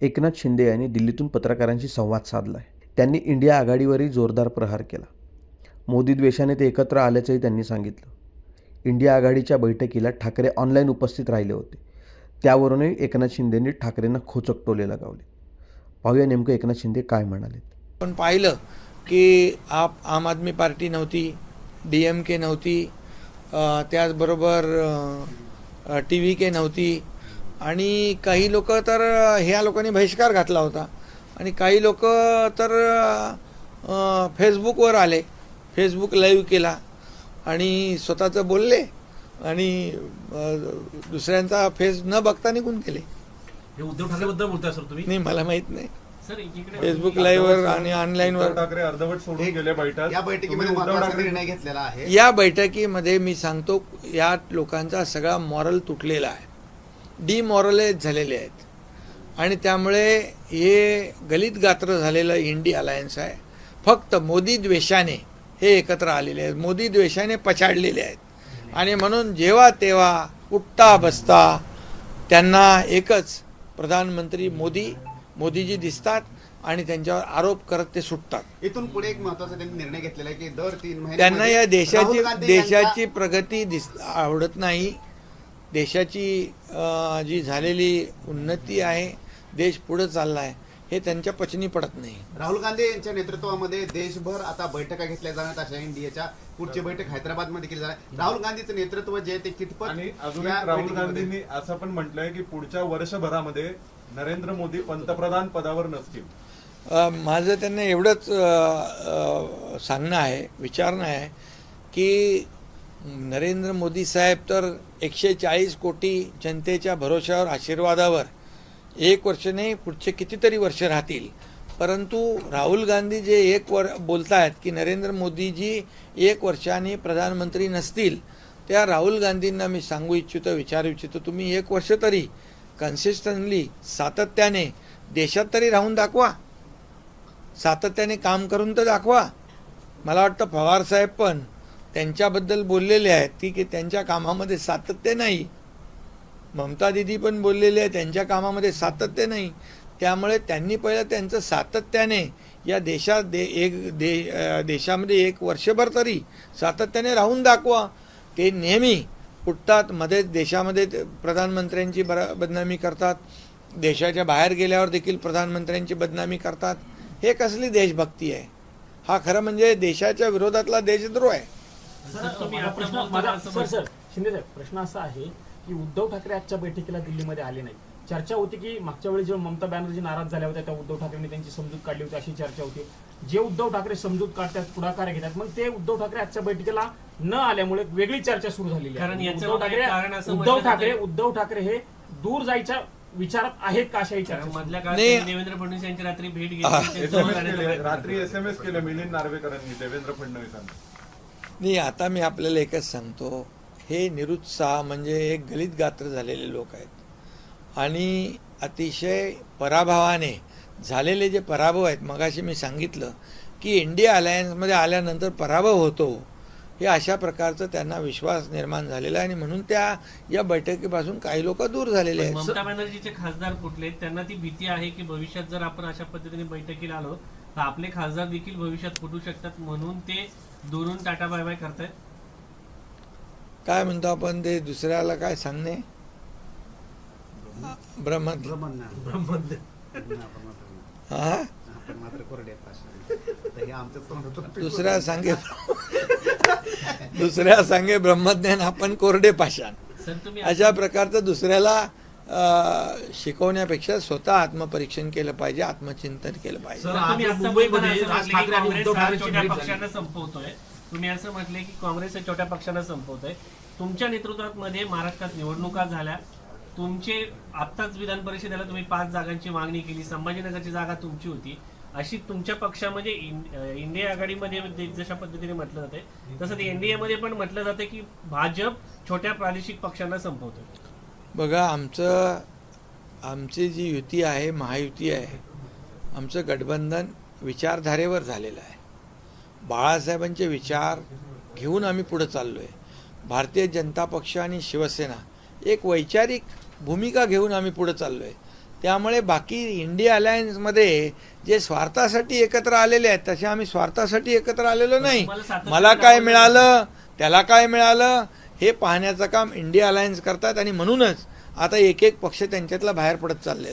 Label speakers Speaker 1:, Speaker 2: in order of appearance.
Speaker 1: एकनाथ शिंदे यांनी दिल्लीतून पत्रकारांशी संवाद साधला आहे. त्यांनी इंडिया आघाडीवरही जोरदार प्रहार केला. मोदी द्वेषाने ते एकत्र आल्याचंही त्यांनी सांगितलं. इंडिया आघाडीच्या बैठकीला ठाकरे ऑनलाईन उपस्थित राहिले होते. त्यावरूनही एकनाथ शिंदेंनी ठाकरेंना खोचक टोले लगावले. पाहूया नेमकं एकनाथ शिंदे काय म्हणाले.
Speaker 2: पण पाहिलं की आम आदमी पार्टी नव्हती, DMK नव्हती, त्याचबरोबर TVK नव्हती आणि काही लोक तर ह्या लोकांनी बहिष्कार घातला होता आणि काही लोक तर फेसबुकवर आले, फेसबुक लाईव्ह केला आणि स्वतःचं बोलले आणि दुसऱ्यांचा फेस न बघता निघून गेले.
Speaker 3: हे उद्धव ठाकरेबद्दल बोलताय सर तुम्ही?
Speaker 2: नाही, मला माहीत नाही.
Speaker 3: सर एकीकडे
Speaker 2: फेसबुक लाईव्हवर आणि ऑनलाईनवर
Speaker 4: ठाकरे अर्धवट सोडून गेले बैठक.
Speaker 5: या बैठकीमध्ये महत्त्वाचा निर्णय घेतलेला आहे.
Speaker 2: या बैठकीमध्ये मी सांगतो, या लोकांचा सगळा मॉरल तुटलेला आहे, डिमॉरलाइज झालेले आहेत आणि त्यामुळे हे गलित गात्र झालेलं इंडिया अलायन्स आहे. फक्त मोदी द्वेषाने हे एकत्र आलेले आहेत, मोदी द्वेषाने पछाडलेले आहेत आणि म्हणून जेव्हा तेव्हा उठता बसता त्यांना एकच प्रधानमंत्री मोदीजी दिसतात आणि त्यांच्यावर आरोप करत ते सुटतात.
Speaker 5: इथून पुढे एक महत्त्वाचा त्यांनी निर्णय घेतलेला आहे की दर 3 महिने
Speaker 2: त्यांना या देशाची प्रगती आवडत नाही. देशाची जी झालेली उन्नती आहे, देश पुढे चालला आहे, हे त्यांच्या पचनी पडत नाही.
Speaker 5: राहुल गांधी यांच्या नेतृत्वामध्ये देशभर आता बैठका घेतल्या जाणार. अशा इंडियाच्या पुढची बैठक हैदराबादमध्ये केली जाणार. राहुल गांधीचं नेतृत्व जे ते कितपत
Speaker 4: आणि अजून एक राहुल गांधींनी असं पण म्हटलंय की पुढच्या वर्षभरामध्ये नरेंद्र मोदी पंतप्रधान पदावर नसतील.
Speaker 2: माझं त्यांना एवढंच सांगणं आहे, विचारणं आहे की नरेंद्र मोदी साहेब तर 140 कोटी जनतेच्या भरोश्यावर, आशीर्वादावर 1 वर्ष नाही, पुढचे कितीतरी वर्ष राहतील. परंतु राहुल गांधी जे बोलत आहेत की नरेंद्र मोदीजी 1 वर्षाने प्रधानमंत्री नसतील, त्या राहुल गांधींना मी सांगू इच्छितो, विचारू इच्छितो, तुम्ही 1 वर्ष तरी कन्सिस्टंटली सातत्याने देशात तरी राहून दाखवा, सातत्याने काम करून तर दाखवा. मला वाटतं पवार साहेब पण त्यांच्याबद्दल बोललेले आहेत की त्यांच्या कामामध्ये सातत्य नाही. ममता दिदी पण बोललेले आहे त्यांच्या कामामध्ये सातत्य नाही. त्यामुळे त्यांनी पहिलं त्यांचं सातत्याने या देशामध्ये 1 वर्षभर तरी सातत्याने राहून दाखवा. ते नेहमी उठतात, मध्ये देशामध्ये प्रधानमंत्र्यांची बदनामी करतात, देशाच्या बाहेर गेल्यावर देखील प्रधानमंत्र्यांची बदनामी करतात. हे कसली देशभक्ती आहे? हा खरं म्हणजे देशाच्या विरोधातला देशद्रोह आहे.
Speaker 6: शिंदे साहेब, प्रश्न असा आहे की उद्धव ठाकरे आजच्या बैठकीला दिल्लीमध्ये आले नाही. चर्चा होती की मागच्या वेळी जेव्हा ममता बॅनर्जी नाराज झाल्या होत्या तेव्हा उद्धव ठाकरेंनी त्यांची समजूत काढली होती, अशी चर्चा होती. जे उद्धव ठाकरे समजूत काढतात, पुढाकार घेतात, मग ते उद्धव ठाकरे आजच्या बैठकीला न आल्यामुळे वेगळी चर्चा सुरू झालेली आहे. उद्धव ठाकरे हे दूर जायच्या विचारात आहेत का, अशाही चर्चा
Speaker 3: मधल्या काळात देवेंद्र फडणवीस यांची रात्री भेट घेतली,
Speaker 4: रात्री SMS केले मिलिंद नार्वेकरांनी देवेंद्र फडणवीसांना.
Speaker 2: नाही, आता मी आपल्याला एकच सांगतो, हे निरुत्साह म्हणजे एक गलित गात्र झालेले लोक आहेत आणि अतिशय पराभवाने झालेले जे पराभव आहेत. मगाशी मी सांगितलं की इंडिया अलायन्समध्ये आल्यानंतर पराभव होतो, हे अशा प्रकारचं त्यांना विश्वास निर्माण झालेला आहे आणि म्हणून या बैठकीपासून काही लोक दूर झालेले आहेत.
Speaker 3: ममता बॅनर्जीचे खासदार फुटले, त्यांना ती भीती आहे की भविष्यात जर आपण अशा पद्धतीने बैठकीला आलो तर आपले खासदार देखील भविष्यात फुटू शकतात, म्हणून ते दुरून टाटा बाय बाय करतायत.
Speaker 2: काय म्हणतो आपण ते दुसऱ्याला काय सांगणे, हा दुसऱ्या सांगे ब्रह्मज्ञान, आपण कोरडे पाषाण. अशा प्रकारचं दुसऱ्याला शिकवण्यापेक्षा स्वतः आत्मपरीक्षण केलं पाहिजे, आत्मचिंतन केलं पाहिजे.
Speaker 3: संपवतोय तुम्ही असं म्हटले की काँग्रेस हे छोट्या पक्षांना संपवतोय. तुमच्या नेतृत्वामध्ये महाराष्ट्रात निवडणुका झाल्या, तुमचे आत्ताच विधान परिषदेला तुम्ही 5 जागांची मागणी केली, संभाजीनगरची जागा तुमची होती. अशी तुमच्या पक्षामध्ये इंडिया आघाडीमध्ये जशा पद्धतीने म्हटलं जाते तसं ते NDA मध्ये पण म्हटलं जाते की भाजप छोट्या प्रादेशिक पक्षांना संपवतोय.
Speaker 2: बघा, आमची जी युती आहे, महायुती आहे, आमचं गठबंधन विचारधारेवर झालेलं आहे. बाळासाहेबांचे विचार घेऊन आम्ही पुढे चाललो आहे. भारतीय जनता पक्ष आणि शिवसेना एक वैचारिक भूमिका घेऊन आम्ही पुढे चाललो आहे. त्यामुळे बाकी इंडिया अलायन्समध्ये जे स्वार्थासाठी एकत्र आलेले आहेत तसे आम्ही स्वार्थासाठी एकत्र आलेलो नाही.
Speaker 3: तुम्हाला सातत्याने
Speaker 2: मला काय
Speaker 3: दाखवलं
Speaker 2: मिळालं, त्याला काय मिळालं, हे पाहण्याचं काम इंडिया अलायन्स करतात आणि म्हणूनच आता एक एक पक्ष त्यांच्यातला बाहेर पडत चाललेला